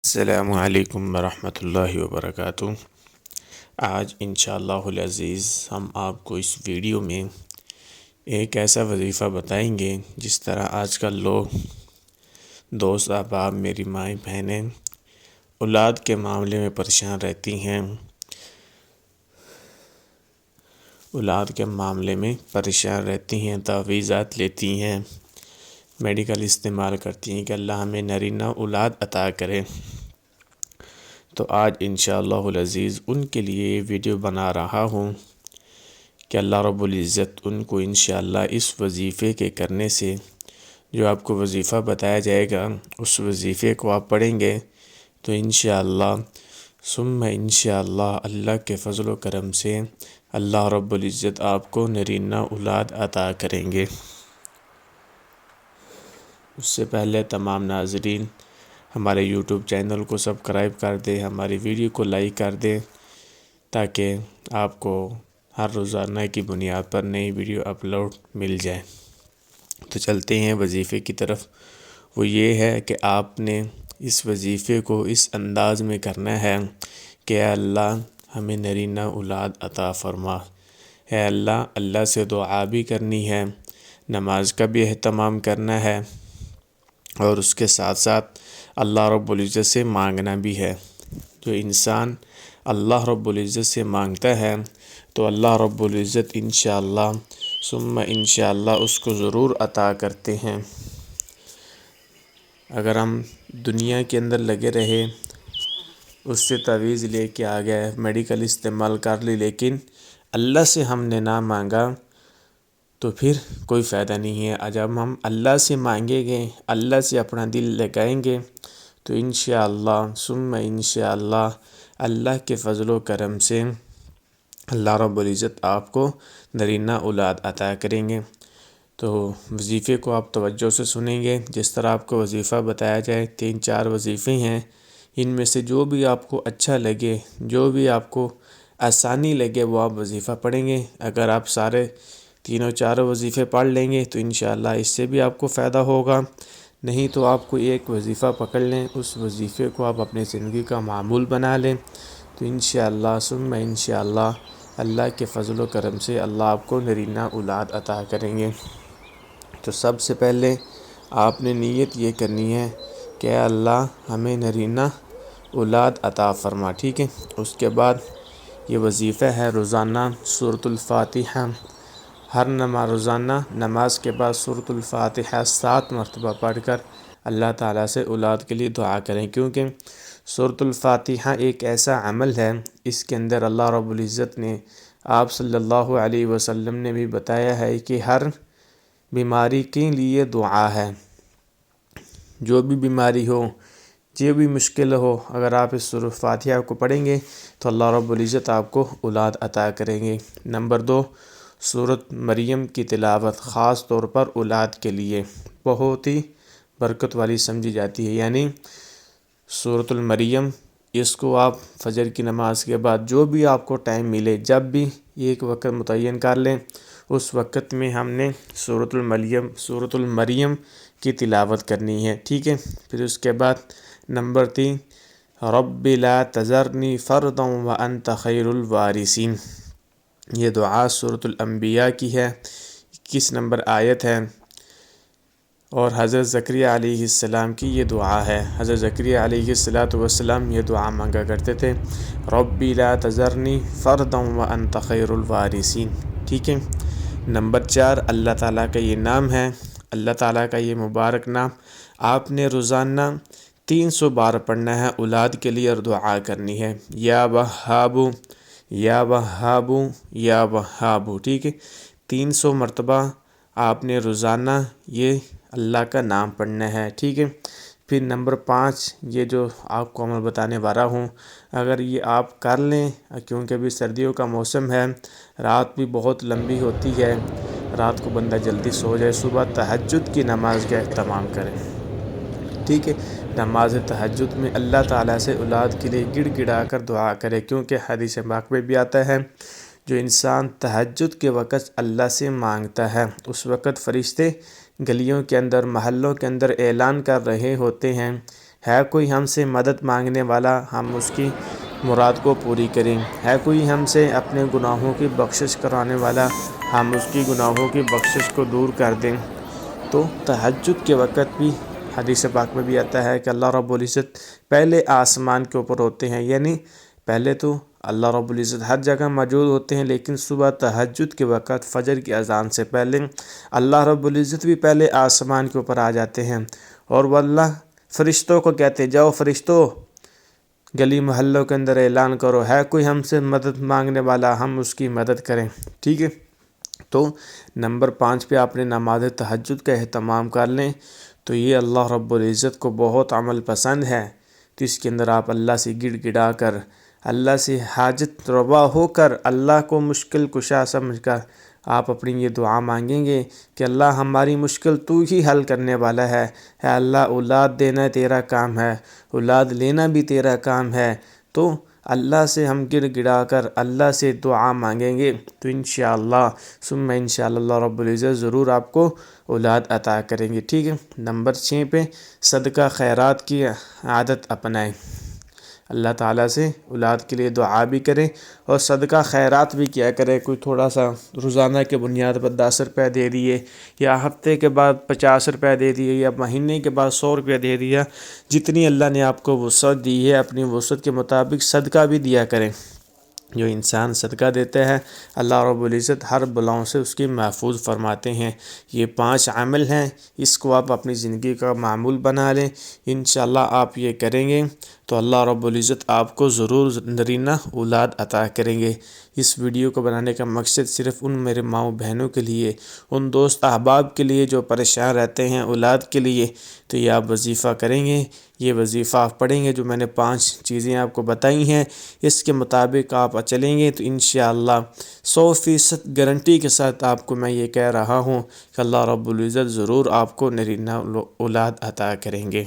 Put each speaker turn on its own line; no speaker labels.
السلام علیکم ورحمۃ اللہ وبرکاتہ۔ آج انشاءاللہ العزیز ہم آپ کو اس ویڈیو میں ایک ایسا وظیفہ بتائیں گے جس طرح آج کل لوگ دوست احباب میری مائیں بہنیں اولاد کے معاملے میں پریشان رہتی ہیں، تعویذات لیتی ہیں، میڈیکل استعمال کرتی ہیں کہ اللہ ہمیں نرینہ اولاد عطا کرے۔ تو آج انشاءاللہ العزیز ان کے لیے یہ ویڈیو بنا رہا ہوں کہ اللہ رب العزت ان کو انشاءاللہ اس وظیفے کے کرنے سے، جو آپ کو وظیفہ بتایا جائے گا اس وظیفے کو آپ پڑھیں گے تو انشاءاللہ ثم انشاءاللہ اللہ کے فضل و کرم سے اللہ رب العزت آپ کو نرینہ اولاد عطا کریں گے۔ اس سے پہلے تمام ناظرین ہمارے یوٹیوب چینل کو سبسکرائب کر دیں، ہماری ویڈیو کو لائک کر دیں تاکہ آپ کو ہر روزانہ کی بنیاد پر نئی ویڈیو اپلوڈ مل جائے۔ تو چلتے ہیں وظیفے کی طرف۔ وہ یہ ہے کہ آپ نے اس وظیفے کو اس انداز میں کرنا ہے کہ اے اللہ ہمیں نرینہ اولاد عطا فرما۔ اے اللہ، اللہ سے دعا بھی کرنی ہے، نماز کا بھی اہتمام کرنا ہے اور اس کے ساتھ ساتھ اللہ رب العزت سے مانگنا بھی ہے۔ جو انسان اللہ رب العزت سے مانگتا ہے تو اللہ رب العزت انشاءاللہ ثم انشاءاللہ اس کو ضرور عطا کرتے ہیں۔ اگر ہم دنیا کے اندر لگے رہے، اس سے تعویذ لے کے آ گئے، میڈیکل استعمال کر لی، لیکن اللہ سے ہم نے نہ مانگا تو پھر کوئی فائدہ نہیں ہے۔ جب ہم اللہ سے مانگیں گے، اللہ سے اپنا دل لگائیں گے تو انشاءاللہ ثم انشاءاللہ اللہ کے فضل و کرم سے اللہ رب العزت آپ کو نرینہ اولاد عطا کریں گے۔ تو وظیفے کو آپ توجہ سے سنیں گے۔ جس طرح آپ کو وظیفہ بتایا جائے، 3-4 وظیفے ہیں، ان میں سے جو بھی آپ کو اچھا لگے، جو بھی آپ کو آسانی لگے وہ آپ وظیفہ پڑھیں گے۔ اگر آپ سارے 3-4 وظیفے پڑھ لیں گے تو انشاءاللہ اس سے بھی آپ کو فائدہ ہوگا، نہیں تو آپ کو ایک وظیفہ پکڑ لیں، اس وظیفے کو آپ اپنی زندگی کا معمول بنا لیں تو انشاءاللہ ثم انشاءاللہ اللہ کے فضل و کرم سے اللہ آپ کو نرینہ اولاد عطا کریں گے۔ تو سب سے پہلے آپ نے نیت یہ کرنی ہے کہ اے اللہ ہمیں نرینہ اولاد عطا فرما، ٹھیک ہے۔ اس کے بعد یہ وظیفہ ہے روزانہ سورۃ الفاتحہ، روزانہ نماز کے بعد سورۃ الفاتحہ 7 مرتبہ پڑھ کر اللہ تعالیٰ سے اولاد کے لیے دعا کریں، کیونکہ سورۃ الفاتحہ ایک ایسا عمل ہے، اس کے اندر اللہ رب العزت نے، آپ صلی اللہ علیہ وسلم نے بھی بتایا ہے کہ ہر بیماری کے لیے دعا ہے۔ جو بھی بیماری ہو، جو بھی مشکل ہو، اگر آپ اس سورۃ الفاتحہ کو پڑھیں گے تو اللہ رب العزت آپ کو اولاد عطا کریں گے۔ نمبر 2، سورۃ مریم کی تلاوت خاص طور پر اولاد کے لیے بہت ہی برکت والی سمجھی جاتی ہے، یعنی سورۃ المریم، اس کو آپ فجر کی نماز کے بعد جو بھی آپ کو ٹائم ملے، جب بھی ایک وقت متعین کر لیں، اس وقت میں ہم نے سورۃ المریم کی تلاوت کرنی ہے، ٹھیک ہے۔ پھر اس کے بعد نمبر 3، رب لا تذرنی فردا وانت خیر الوارثین، یہ دعا سورۃ الانبیاء کی ہے، 21 نمبر آیت ہے، اور حضرت زکریا علیہ السلام کی یہ دعا ہے۔ حضرت زکریا علیہ السلام یہ دعا مانگا کرتے تھے، رب لا تذرنی فردا وانت خیر الوارثین، ٹھیک ہے۔ نمبر 4، اللہ تعالیٰ کا یہ نام ہے، اللہ تعالیٰ کا یہ مبارک نام آپ نے روزانہ 300 بار پڑھنا ہے اولاد کے لیے اور دعا کرنی ہے، یا وہاب یا وہاب یا وہاب، ٹھیک ہے۔ 300 مرتبہ آپ نے روزانہ یہ اللہ کا نام پڑھنا ہے، ٹھیک ہے۔ پھر نمبر 5، یہ جو آپ کو عمل بتانے والا ہوں، اگر یہ آپ کر لیں، کیونکہ ابھی سردیوں کا موسم ہے، رات بھی بہت لمبی ہوتی ہے، رات کو بندہ جلدی سو جائے، صبح تہجد کی نماز کا اہتمام کریں، ٹھیک ہے۔ نماز تہجد میں اللہ تعالیٰ سے اولاد کے لیے گڑ گڑا کر دعا کرے، کیونکہ حدیث پاک میں بھی آتا ہے، جو انسان تہجد کے وقت اللہ سے مانگتا ہے، اس وقت فرشتے گلیوں کے اندر، محلوں کے اندر اعلان کر رہے ہوتے ہیں، ہے کوئی ہم سے مدد مانگنے والا ہم اس کی مراد کو پوری کریں، ہے کوئی ہم سے اپنے گناہوں کی بخشش کرانے والا ہم اس کی گناہوں کی بخشش کو دور کر دیں۔ تو تہجد کے وقت بھی حدیث پاک میں بھی آتا ہے کہ اللہ رب العزت پہلے آسمان کے اوپر ہوتے ہیں، یعنی پہلے تو اللہ رب العزت ہر جگہ موجود ہوتے ہیں، لیکن صبح تہجد کے وقت فجر کی اذان سے پہلے اللہ رب العزت بھی پہلے آسمان کے اوپر آ جاتے ہیں، اور وہ اللہ فرشتوں کو کہتے جاؤ فرشتوں گلی محلوں کے اندر اعلان کرو، ہے کوئی ہم سے مدد مانگنے والا ہم اس کی مدد کریں۔ ٹھیک ہے، تو نمبر 5 پہ آپ نے نماز تہجد کا اہتمام کر لیں، تو یہ اللہ رب العزت کو بہت عمل پسند ہے، تو اس کے اندر آپ اللہ سے گڑ گڑا کر، اللہ سے حاجت روا ہو کر، اللہ کو مشکل کشا سمجھ کر آپ اپنی یہ دعا مانگیں گے کہ اللہ ہماری مشکل تو ہی حل کرنے والا ہے، اے اللہ اولاد دینا تیرا کام ہے، اولاد لینا بھی تیرا کام ہے، تو اللہ سے ہم گڑ گڑا کر اللہ سے دعا مانگیں گے تو انشاءاللہ ثم انشاءاللہ اللہ رب العزت ضرور آپ کو اولاد عطا کریں گے۔ ٹھیک ہے، نمبر 6 پہ صدقہ خیرات کی عادت اپنائیں، اللہ تعالیٰ سے اولاد کے لیے دعا بھی کریں اور صدقہ خیرات بھی کیا کریں، کوئی تھوڑا سا روزانہ کے بنیاد پر 10 روپے دے دیے، یا ہفتے کے بعد 50 روپے دے دیے، یا مہینے کے بعد 100 روپے دے دیا، جتنی اللہ نے آپ کو وسعت دی ہے اپنی وسعت کے مطابق صدقہ بھی دیا کریں۔ جو انسان صدقہ دیتا ہے اللہ رب العزت ہر بلاؤں سے اس کی محفوظ فرماتے ہیں۔ یہ 5 عمل ہیں، اس کو آپ اپنی زندگی کا معمول بنا لیں، انشاءاللہ آپ یہ کریں گے تو اللہ رب العزت آپ کو ضرور نرینہ اولاد عطا کریں گے۔ اس ویڈیو کو بنانے کا مقصد صرف ان میرے ماؤں بہنوں کے لیے، ان دوست احباب کے لیے جو پریشان رہتے ہیں اولاد کے لیے، تو یہ آپ وظیفہ کریں گے، یہ وظیفہ آپ پڑھیں گے جو میں نے 5 چیزیں آپ کو بتائی ہیں، اس کے مطابق آپ چلیں گے تو انشاءاللہ 100% گارنٹی کے ساتھ آپ کو میں یہ کہہ رہا ہوں کہ اللہ رب العزت ضرور آپ کو نرینہ اولاد عطا کریں گے۔